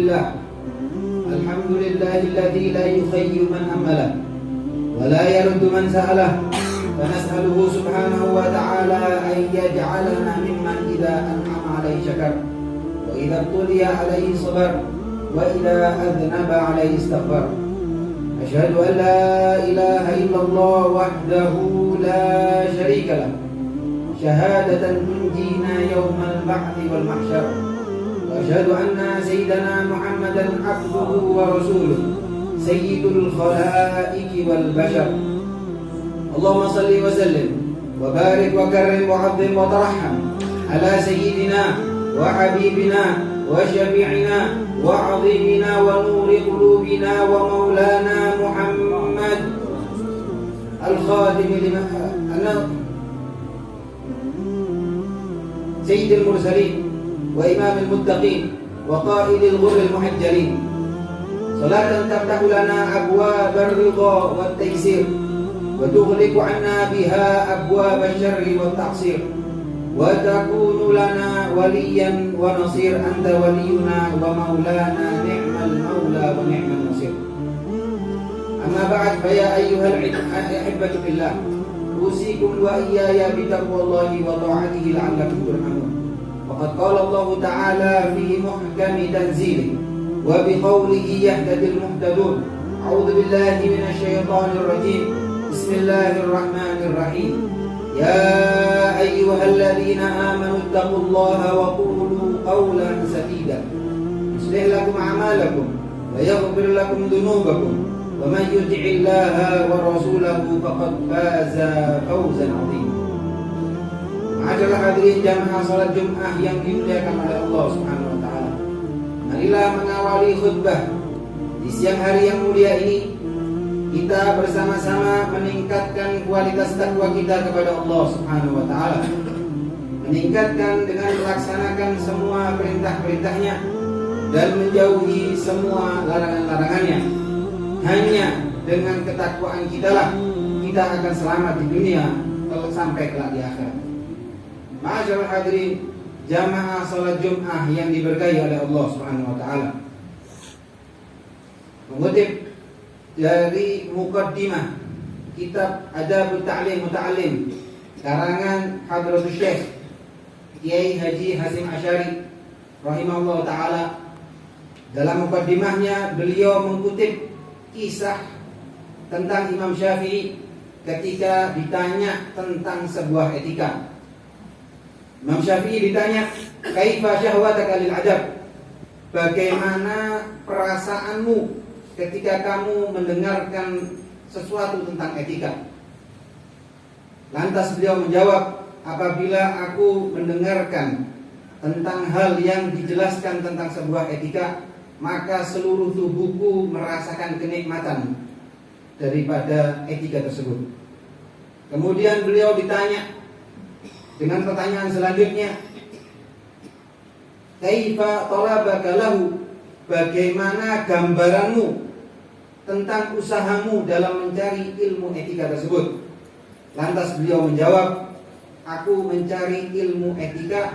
لله. الحمد لله الذي لا يخيب من أمله ولا يرد من سأله، فنسأله سبحانه وتعالى أن يجعلنا ممن إذا أنعم عليه شكر، وإذا ابتلي عليه صبر، وإذا أذنب عليه استغفر. أشهد أن لا إله إلا الله وحده لا شريك له، شهادة تنجينا يوم البعث والمحشر. وأشهد أن سيدنا محمدا عبده ورسوله سيد الخلائق والبشر. اللهم صل وسلم وبارك وكرم وعظم وترحم على سيدنا وحبيبنا وشفيعنا وعظيمنا ونور قلوبنا ومولانا محمد الخاتم لما سيد المرسلين وإمام المتقين وقائد الغر المحجلين، صلاة تفتح لنا أبواب الرضا والتيسير وتغلق عنا بها أبواب الشر والتعصير، وتكون لنا وليا ونصير. أنت ولينا ومولانا، نعم المولى ونعم النصير. أما بعد، فيا أيها الأحبة في الله، أوصيكم وإياي بتقوى الله وطاعته لعلكم ترحمون. وقد قال الله تعالى في محكم تنزيله وبقوله يهتدي المهتدون: أعوذ بالله من الشيطان الرجيم، بسم الله الرحمن الرحيم. يا أيها الذين آمنوا اتقوا الله وقولوا قولا سديدا يصلح لكم أعمالكم ويغفر لكم ذنوبكم، ومن يطع الله ورسوله فقد فاز فوزا عظيما. Ma'asyiral hadirin jamaah salat Jumat yang dimuliakan oleh Allah Subhanahu wa taala. Marilah mengawali khutbah di siang hari yang mulia ini, kita bersama-sama meningkatkan kualitas takwa kita kepada Allah Subhanahu wa taala. Meningkatkan dengan melaksanakan semua perintah-perintahnya dan menjauhi semua larangan-larangannya. Hanya dengan ketakwaan kitalah kita akan selamat di dunia sampai kelak di akhirat. Ma'asyiral hadirin jamaah salat Jumat yang diberkahi oleh Allah Subhanahu wa taala. Mengutip dari muqaddimah kitab Adabut Ta'lim Muta'allim karangan Hadratus Syekh Kiai Haji Hasyim Asy'ari rahimahullah taala, dalam muqaddimahnya beliau mengutip kisah tentang Imam Syafi'i ketika ditanya tentang sebuah etika. Imam Syafi'i ditanya, "Kaifa syahwataka lil adab?" Bagaimana perasaanmu ketika kamu mendengarkan sesuatu tentang etika? Lantas beliau menjawab, "Apabila aku mendengarkan tentang hal yang dijelaskan tentang sebuah etika, maka seluruh tubuhku merasakan kenikmatan daripada etika tersebut." Kemudian beliau ditanya dengan pertanyaan selanjutnya, "Kaifa talabaka lahu?" Bagaimana gambaranmu tentang usahamu dalam mencari ilmu etika tersebut? Lantas beliau menjawab, "Aku mencari ilmu etika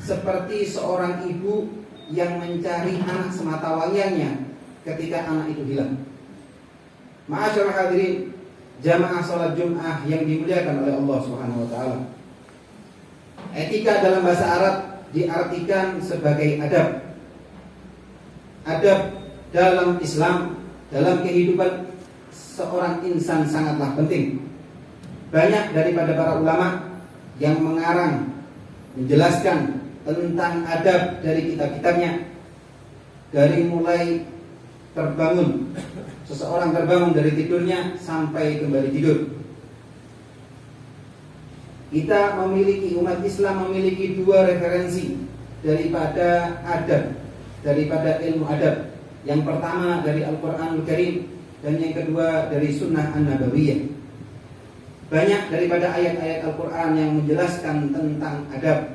seperti seorang ibu yang mencari anak sematawayangnya ketika anak itu hilang." Ma'asyiral hadirin jamaah salat Jumat yang dimuliakan oleh Allah Subhanahu wa taala. Etika dalam bahasa Arab diartikan sebagai adab. Adab dalam Islam, dalam kehidupan seorang insan sangatlah penting. Banyak daripada para ulama yang mengarang, menjelaskan tentang adab dari kitab-kitabnya. Dari mulai terbangun, seseorang terbangun dari tidurnya sampai kembali tidur. Kita memiliki, umat Islam memiliki dua referensi daripada adab, daripada ilmu adab. Yang pertama dari Al-Quranul Karim, dan yang kedua dari Sunnah An-Nabawiyah. Banyak daripada ayat-ayat Al-Quran yang menjelaskan tentang adab.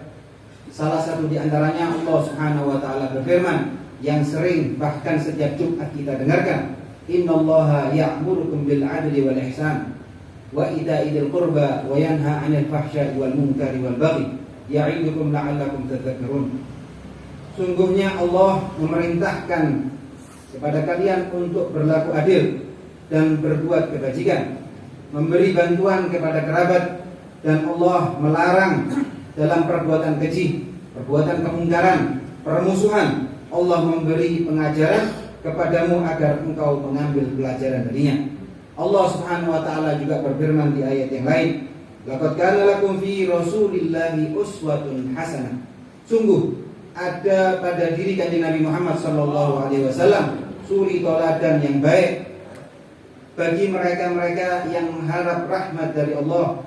Salah satu di antaranya Allah Subhanahu wa taala berfirman, yang sering bahkan setiap Jumat kita dengarkan, "Innallaha ya'murukum bil 'adli wal ihsan wa ita'i dzil qurba wa yanha 'anil fahsya'i wal munkari wal baghi ya'idukum la'allakum tadhakkarun." sungguhnya Allah memerintahkan kepada kalian untuk berlaku adil dan berbuat kebajikan, memberi bantuan kepada kerabat, dan Allah melarang dalam perbuatan keji, perbuatan kemungkaran, permusuhan. Allah memberi pengajaran kepadamu agar engkau mengambil pelajaran darinya. Allah Subhanahu wa taala juga berfirman di ayat yang lain, laqad kana lakum fi Rasulillahi uswatun hasanah. Sungguh ada pada diri kanjeng Nabi Muhammad sallallahu alaihi wasallam suri teladan yang baik bagi mereka-mereka yang mengharap rahmat dari Allah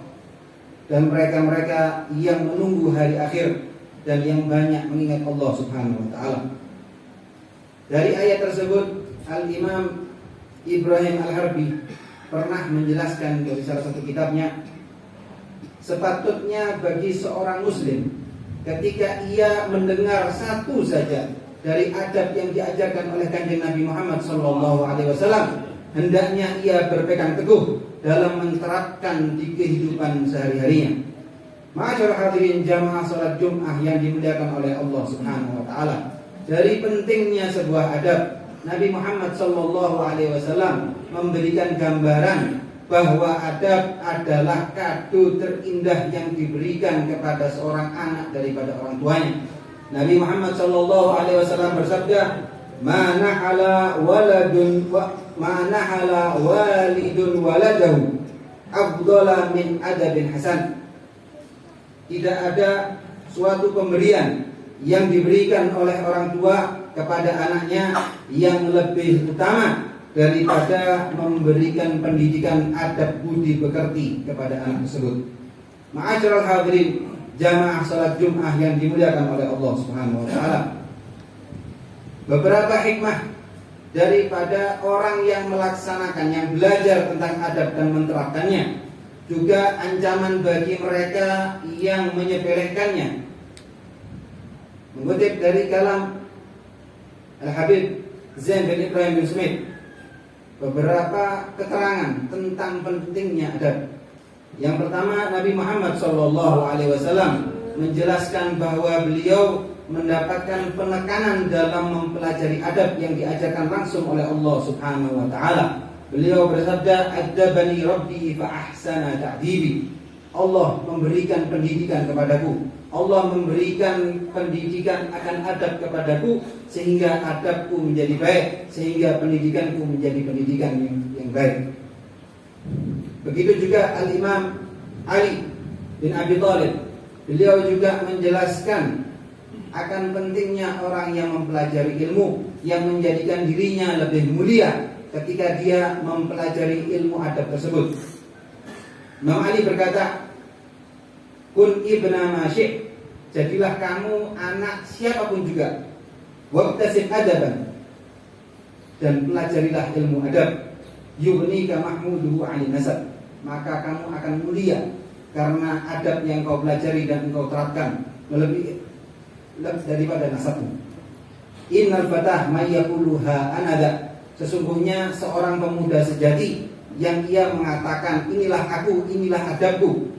dan mereka-mereka yang menunggu hari akhir dan yang banyak mengingat Allah Subhanahu wa taala. Dari ayat tersebut Al-Imam Ibrahim Al-Harbi pernah menjelaskan dari salah satu kitabnya, sepatutnya bagi seorang muslim ketika ia mendengar satu saja dari adab yang diajarkan oleh kanjeng Nabi Muhammad SAW, hendaknya ia berpegang teguh dalam menerapkan di kehidupan sehari-harinya. Ma'asyiral hadirin jamaah salat Jumat yang dimuliakan oleh Allah Subhanahu wa taala. Dari pentingnya sebuah adab, Nabi Muhammad SAW memberikan gambaran bahwa adab adalah kado terindah yang diberikan kepada seorang anak daripada orang tuanya. Nabi Muhammad SAW bersabda, "Manahala walidun waladahu afdhala min adabin hasan." Tidak ada suatu pemberian yang diberikan oleh orang tua kepada anaknya yang lebih utama daripada memberikan pendidikan adab budi pekerti kepada anak tersebut. Ma'asyiral hadirin jamaah salat Jumat yang dimuliakan oleh Allah Subhanahu wa taala. Beberapa hikmah daripada orang yang melaksanakan, yang belajar tentang adab dan menerapkannya, juga ancaman bagi mereka yang menyepelekannya. Mengutip dari kalam Al-Habib Zain bin Ibrahim bin Smith, beberapa keterangan tentang pentingnya adab. Yang pertama, Nabi Muhammad SAW menjelaskan bahwa beliau mendapatkan penekanan dalam mempelajari adab yang diajarkan langsung oleh Allah Subhanahu wa taala. Beliau bersabda, "Adabani Rabbi fa ahsana ta'dibi." Allah memberikan pendidikan kepadaku. Allah memberikan pendidikan akan adab kepadaku sehingga adabku menjadi baik, sehingga pendidikanku menjadi pendidikan yang baik. Begitu juga Al-Imam Ali bin Abi Thalib, beliau juga menjelaskan akan pentingnya orang yang mempelajari ilmu yang menjadikan dirinya lebih mulia ketika dia mempelajari ilmu adab tersebut. Imam Ali berkata, "Kun ibna ma syi'." Jadilah kamu anak siapapun juga. Wabtasib adaban. Dan pelajarilah ilmu adab. Yughnika mahmuduhu 'anil nasab. Maka kamu akan mulia karena adab yang kau pelajari dan kau terapkan lebih daripada nasabmu. Innal fatah may yaquluha anada. Sesungguhnya seorang pemuda sejati yang ia mengatakan inilah aku, inilah adabku.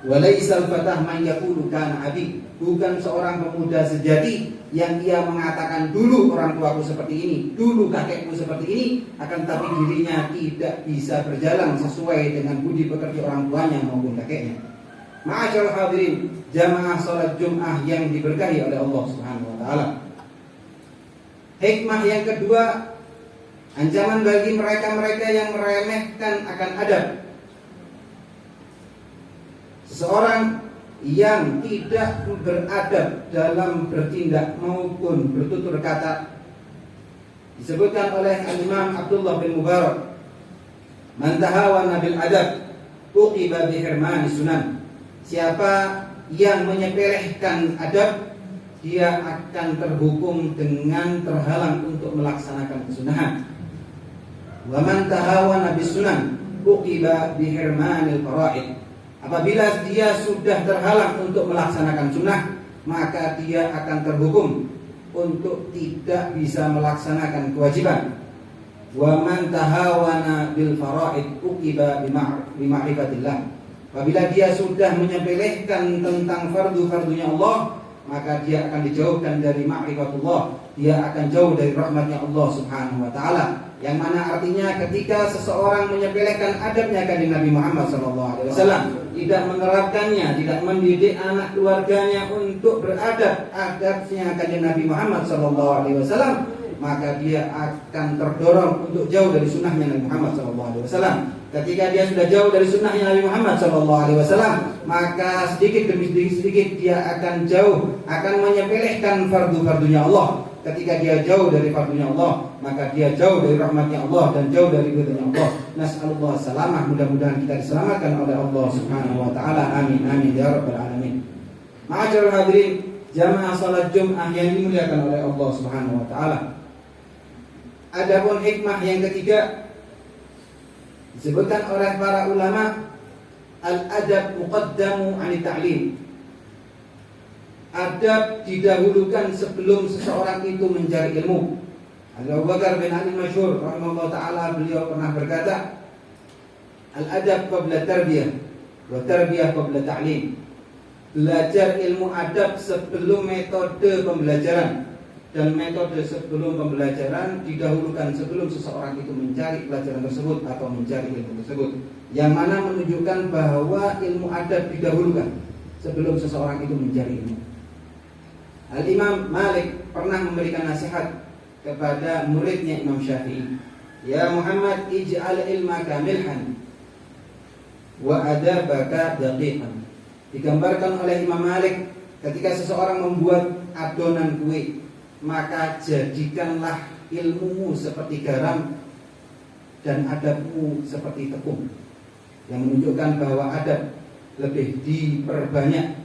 Walaisal fatah man yaqulu kana abi. Bukan seorang pemuda sejati yang ia mengatakan dulu orang tuaku seperti ini, dulu kakekku seperti ini, akan tapi dirinya tidak bisa berjalan sesuai dengan budi pekerti orang tuanya maupun kakeknya. Ma'asyiral hadirin jamaah salat Jumat yang diberkahi oleh Allah Subhanahu wa taala. Hikmah yang kedua, ancaman bagi mereka-mereka yang meremehkan akan adab. Seseorang yang tidak beradab dalam bertindak maupun bertutur kata, disebutkan oleh Imam Abdullah bin Mubarak, "Man tahawana bil adab uqiba bi hirmani sunan." Siapa yang menyepelekan adab, dia akan terhukum dengan terhalang untuk melaksanakan kesunahan. Wa man tahawana bis sunan uqiba bi hirmanil faraid. Apabila dia sudah terhalang untuk melaksanakan sunnah, maka dia akan terhukum untuk tidak bisa melaksanakan kewajiban. Wa man tahawana bil faraid uqiba bi ma'rifatillah. Apabila dia sudah menyepelekan tentang fardu-fardunya Allah, maka dia akan dijauhkan dari ma'rifatullah, dia akan jauh dari rahmatnya Allah Subhanahu wa taala. Yang mana artinya ketika seseorang menyepelekan adabnya kanjeng Nabi Muhammad SAW, tidak menerapkannya, tidak mendidik anak keluarganya untuk beradab adabnya kanjeng Nabi Muhammad SAW, maka dia akan terdorong untuk jauh dari sunnahnya Nabi Muhammad SAW. Ketika dia sudah jauh dari sunnahnya Nabi Muhammad SAW, maka sedikit demi sedikit dia akan jauh, akan menyepelekan fardu-fardunya Allah. Ketika dia jauh dari fardunya Allah, maka dia jauh dari rahmatnya Allah dan jauh dari ridhonya Allah. Nas'alullah salamah, mudah-mudahan kita diselamatkan oleh Allah Subhanahu wa taala. Amin amin ya rabbal alamin. Ma'asyiral hadirin, jamaah salat Jumat yang dimuliakan oleh Allah Subhanahu wa taala. Adapun hikmah yang ketiga disebutkan oleh para ulama, al-adab muqaddamu 'ani ta'lim. Adab didahulukan sebelum seseorang itu mencari ilmu. Abu Bakar bin Ali Masyhur rahimahullah taala, beliau pernah berkata, al-adab qabla tarbiyah wa tarbiyah qabla ta'lim. Belajar ilmu adab sebelum metode pembelajaran, dan metode sebelum pembelajaran didahulukan sebelum seseorang itu mencari pelajaran tersebut atau mencari ilmu tersebut. Yang mana menunjukkan bahwa ilmu adab didahulukan sebelum seseorang itu mencari ilmu. Al-Imam Malik pernah memberikan nasihat kepada muridnya Imam Syafi'i, ya Muhammad, ij'al ilmaka milhan wa adabaka daqiqan. Digambarkan oleh Imam Malik ketika seseorang membuat adonan kue, maka jadikanlah ilmumu seperti garam dan adabmu seperti tepung. Yang menunjukkan bahwa adab lebih diperbanyak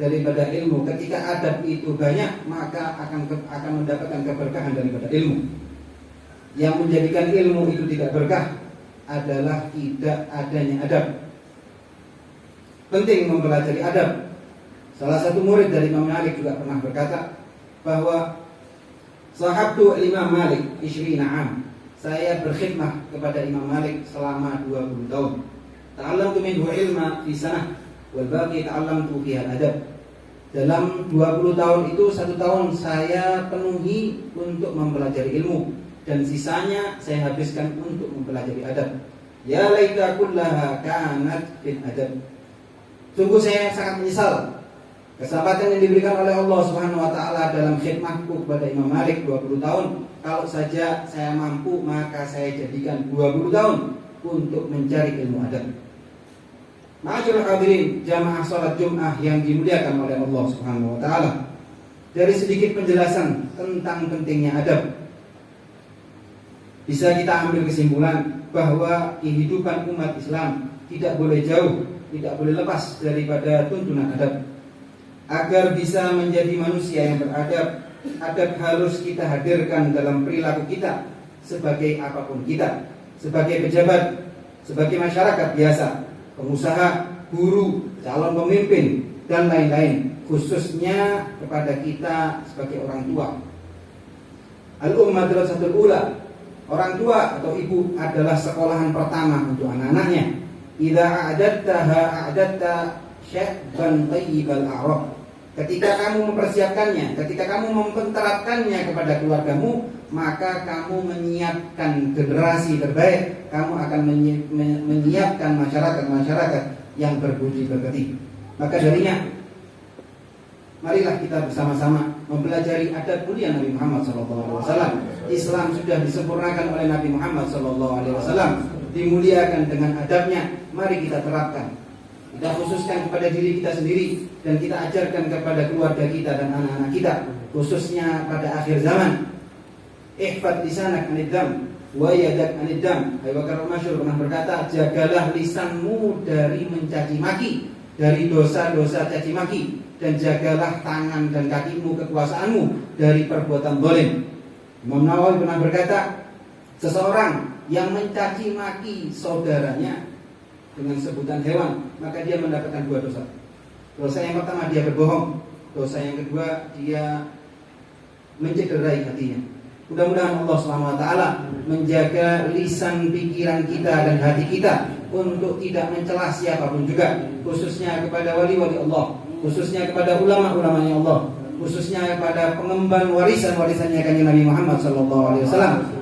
daripada ilmu. Ketika adab itu banyak, maka akan mendapatkan keberkahan daripada ilmu. Yang menjadikan ilmu itu tidak berkah adalah tidak adanya adab. Penting mempelajari adab. Salah satu murid dari Imam Malik juga pernah berkata bahwa sahabtu Imam Malik 20 am. Saya berkhidmah kepada Imam Malik selama 20 tahun. Ta'allamtu minhu ilma fi sanah wal baqi ta'allamtu fiha al-adab. Dalam 20 tahun itu, 1 tahun saya penuhi untuk mempelajari ilmu, dan sisanya saya habiskan untuk mempelajari adab. Ya laita kullaha kanat fil adab. Sungguh saya sangat menyesal kesempatan yang diberikan oleh Allah Subhanahu wa taala dalam khidmahku kepada Imam Malik 20 tahun. Kalau saja saya mampu, maka saya jadikan 20 tahun untuk mencari ilmu adab. Ma'asyiral hadirin, jamaah salat Jumat yang dimuliakan oleh Allah Subhanahu wa taala. Dari sedikit penjelasan tentang pentingnya adab, bisa kita ambil kesimpulan bahwa kehidupan umat Islam tidak boleh jauh, tidak boleh lepas daripada tuntunan adab. Agar bisa menjadi manusia yang beradab, adab harus kita hadirkan dalam perilaku kita sebagai apapun kita, sebagai pejabat, sebagai masyarakat biasa, pengusaha, guru, calon pemimpin, dan lain-lain, khususnya kepada kita sebagai orang tua. Al-ummah madrasatul ula, orang tua atau ibu adalah sekolahan pertama untuk anak-anaknya. Idza a'adattaha a'adatta syabban thayyibal a'rab. Ketika kamu mempersiapkannya, ketika kamu memperterapkannya kepada keluargamu, maka kamu menyiapkan generasi terbaik. Kamu akan menyiapkan masyarakat-masyarakat yang berbudi pekerti. Maka darinya, marilah kita bersama-sama mempelajari adab mulia Nabi Muhammad SAW. Islam sudah disempurnakan oleh Nabi Muhammad SAW, dimuliakan dengan adabnya. Mari kita terapkan. Kita khususkan kepada diri kita sendiri, dan kita ajarkan kepada keluarga kita dan anak-anak kita, khususnya pada akhir zaman. Ihfad lisanak anid dam wa yadak anid dam. Abu Bakar Masyhur pernah berkata, jagalah lisanmu dari mencaci maki, dari dosa-dosa caci maki, dan jagalah tangan dan kakimu, kekuasaanmu dari perbuatan zalim. Imam Nawawi pernah berkata, seseorang yang mencaci maki saudaranya dengan sebutan hewan, maka dia mendapatkan 2 dosa. Dosa yang pertama, dia berbohong. Dosa yang kedua, dia mencederai hatinya. Mudah-mudahan Allah SWT menjaga lisan pikiran kita dan hati kita untuk tidak mencela siapapun juga, khususnya kepada wali-wali Allah, khususnya kepada ulama-ulamanya Allah, khususnya pada pengemban warisan-warisannya kanjeng Nabi Muhammad SAW.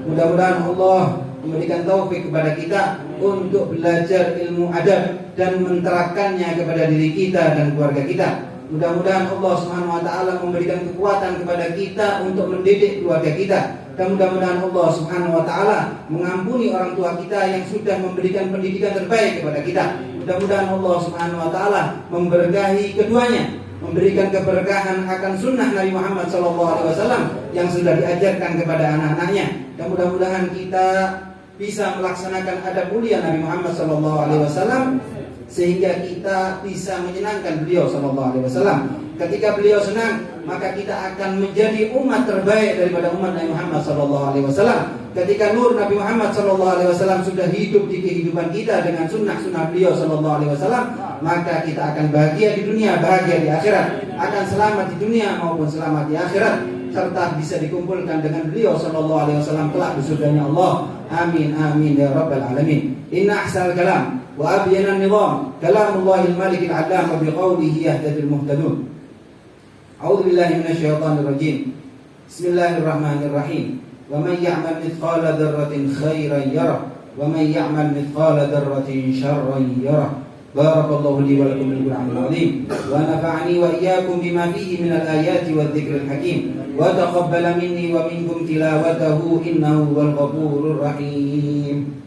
Mudah-mudahan Allah memberikan taufik kepada kita untuk belajar ilmu adab dan menerapkannya kepada diri kita dan keluarga kita. Mudah-mudahan Allah Subhanahu wa taala memberikan kekuatan kepada kita untuk mendidik keluarga kita, dan mudah-mudahan Allah Subhanahu wa taala mengampuni orang tua kita yang sudah memberikan pendidikan terbaik kepada kita. Mudah-mudahan Allah Subhanahu wa taala memberkahi keduanya, memberikan keberkahan akan sunnah Nabi Muhammad SAW yang sudah diajarkan kepada anak-anaknya, dan mudah-mudahan kita bisa melaksanakan adab mulia Nabi Muhammad SAW sehingga kita bisa menyenangkan beliau SAW. Ketika beliau senang, maka kita akan menjadi umat terbaik daripada umat Nabi Muhammad SAW. Ketika nur Nabi Muhammad SAW sudah hidup di kehidupan kita dengan sunnah-sunnah beliau SAW, maka kita akan bahagia di dunia, bahagia di akhirat, akan selamat di dunia maupun selamat di akhirat, serta bisa dikumpulkan dengan beliau SAW kelak di surganya Allah. Amin amin ya rabbal alamin. Inna ahsanal kalam wa abyana nizam kalamullahil malikil alam wa biqaulihi yahtadil muhtadun. A'udzu billahi minasyaitonir rajim. Bismillahirrahmanirrahim. Wa man ya'mal mithqala dzarratin khairan yarah wa man ya'mal mithqala dzarratin syarran yarah. Barakallahu li wa lakum bil Qur'anil azim wa nafa'ani wa iyyakum bima fihi minal ayati wadh-dhikril hakim wa taqabbala minni wa minkum tilawatahu innahu wal ghafurur rahim.